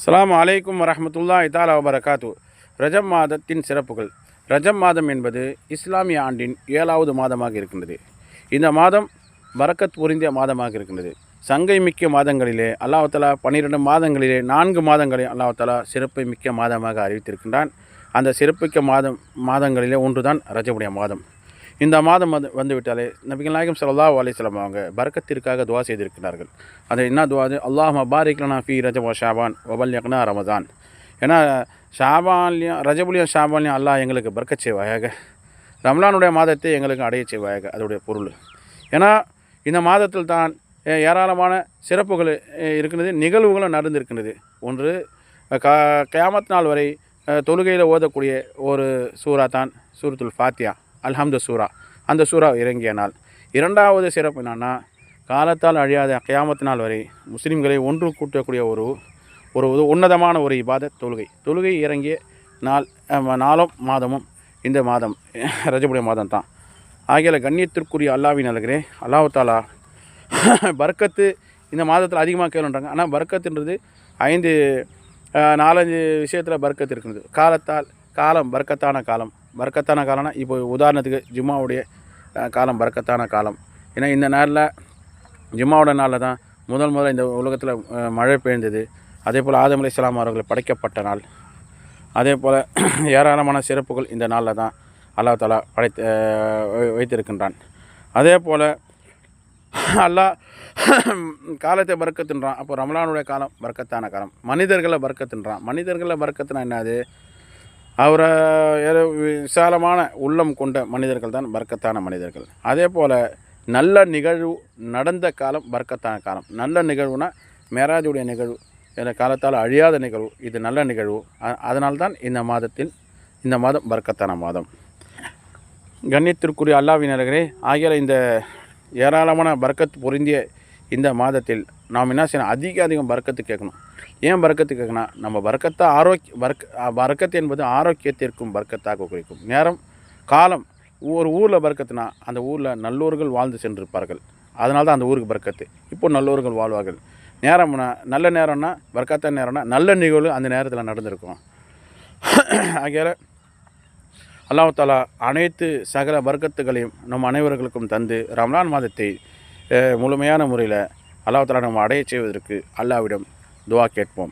அஸ்ஸலாமு அலைக்கும் வரஹ்மத்துல்லாஹி தஆலா வபரகாத்து. ரஜப் மாதத்தின் சிறப்புகள். ரஜப் மாதம் என்பது இஸ்லாமிய ஆண்டின் 7வது மாதமாக இருக்கின்றது. இந்த மாதம் பரக்கத் பொருந்திய மாதமாக இருக்கின்றது. சங்கை மிக்க மாதங்களிலே அல்லாஹ் தஆலா 12 மாதங்களிலே 4 மாதங்களை அல்லாஹ் தஆலா சிறப்பை மிக்க மாதமாக அறிவித்திருக்கின்றான். அந்த சிறப்புமிக்க மாதங்களிலே ஒன்றுதான் ரஜபுடைய மாதம். இந்த மாதம் வந்துவிட்டாலே நபிகள் நாயகம் ஸல்லல்லாஹு அலைஹி வஸல்லம் அவங்க பரக்கத்திற்காக துவா செய்திருக்கிறார்கள். அது என்ன துவா? அல்லாஹும்ம பாரிக் லனா ஃபீ ரஜப் வ ஷாபான் வ பல்லிக்னா ரமதான். ஏன்னா ஷாபான்லையும் ரஜபுலையும் ஷாபான்லையும் அல்லாஹ் எங்களுக்கு பரக்கத் செய்வாயாக, ரமலானுடைய மாதத்தை எங்களுக்கு அடைய செய்வாயாக. அதோடைய பொருள் ஏன்னா இந்த மாதத்தில் தான் ஏராளமான சிறப்புகள் இருக்கின்றது, நிகழ்வுகளும் நடந்திருக்கின்றது. ஒன்று கியாமத் நாள் வரை தொழுகையில் ஓதக்கூடிய ஒரு சூரா தான் சூரத்துல் ஃபாத்தியா, அல்ஹம்து சூரா. அந்த சூரா இறங்கிய நாள். இரண்டாவது சிறப்பு என்னன்னா, காலத்தால் அழியாத கியாமத் நாள் வரை முஸ்லீம்களை ஒன்று கூட்டக்கூடிய ஒரு உன்னதமான ஒரு இபாதத் தொழுகை இறங்கிய நாளும் மாதமும் இந்த மாதம் ரஜபுடைய மாதம் தான். ஆகிய கண்ணியத்திற்குரிய அல்லாஹ்வின் நல்லவர்களே, அல்லாஹ் தஆலா பரக்கத்து இந்த மாதத்தில் அதிகமாக கேளுன்றாங்க. ஆனால் பரக்கத்துன்றது 4-5 விஷயத்தில் பரக்கத்து இருக்கிறது. காலம் பரக்கத்தான காலம்னா இப்போ உதாரணத்துக்கு ஜும்மாவுடைய காலம் பரக்கத்தான காலம். ஏன்னா இந்த நாளில் ஜும்மாவோட நாளில் தான் முதல் இந்த உலகத்தில் மழை பெய்ந்தது. அதே போல் ஆதம் அலைஹிஸ்ஸலாம் அவர்கள் படைக்கப்பட்ட நாள். அதே போல் ஏராளமான சிறப்புகள் இந்த நாளில் தான் அல்லாஹ் தஆலா வைத்திருக்கின்றான். அதே போல் அல்லாஹ் காலத்தை பரக்கத்துன்றான். அப்போ ரமலானுடைய காலம் பரக்கத்தான காலம். மனிதர்களை பரக்கத்துனா என்னது? அவரை விசாலமான உள்ளம் கொண்ட மனிதர்கள் தான் பரக்கத்தான மனிதர்கள். அதே போல் நல்ல நிகழ்வு நடந்த காலம் பரக்கத்தான காலம். நல்ல நிகழ்வுனா மேராஜுடைய நிகழ்வு, காலத்தால் அழியாத நிகழ்வு. இது நல்ல நிகழ்வு. அதனால்தான் இந்த மாதம் பரக்கத்தான மாதம். கண்ணியத்திற்குரிய அல்லாஹ்வினர்களே, ஆகிய இந்த ஏராளமான பரக்கத் பொருந்திய இந்த மாதத்தில் நாம் என்ன செய்யணும்? அதிகம் பரக்கத்து கேட்கணும். ஏன் பரக்கத்து கேட்கணும்? நம்ம பரக்கத்து என்பது ஆரோக்கியத்திற்கும் பரக்கத்தாக குறிக்கும். நேரம் காலம். ஒரு ஊரில் பரக்கத்துனா அந்த ஊரில் நல்லோர்கள் வாழ்ந்து சென்றிருப்பார்கள். அதனால தான் அந்த ஊருக்கு பரக்கத்து. இப்போ நல்லோர்கள் வாழ்வார்கள். நேரம்னா நல்ல நேரம்னா பரக்கத்தான நேரம்னா நல்ல நிகழ்வு அந்த நேரத்தில் நடந்திருக்கும். ஆகிய அல்லாஹ் தஆலா அனைத்து சகல பரக்கத்துகளையும் நம் அனைவர்களுக்கும் தந்து ரமலான் மாதத்தை முழுமையான முறையில் அல்லாஹ் தஆலா நம்ம அடைய செய்வதற்கு அல்லாஹ்விடம் துஆ கேட்போம்.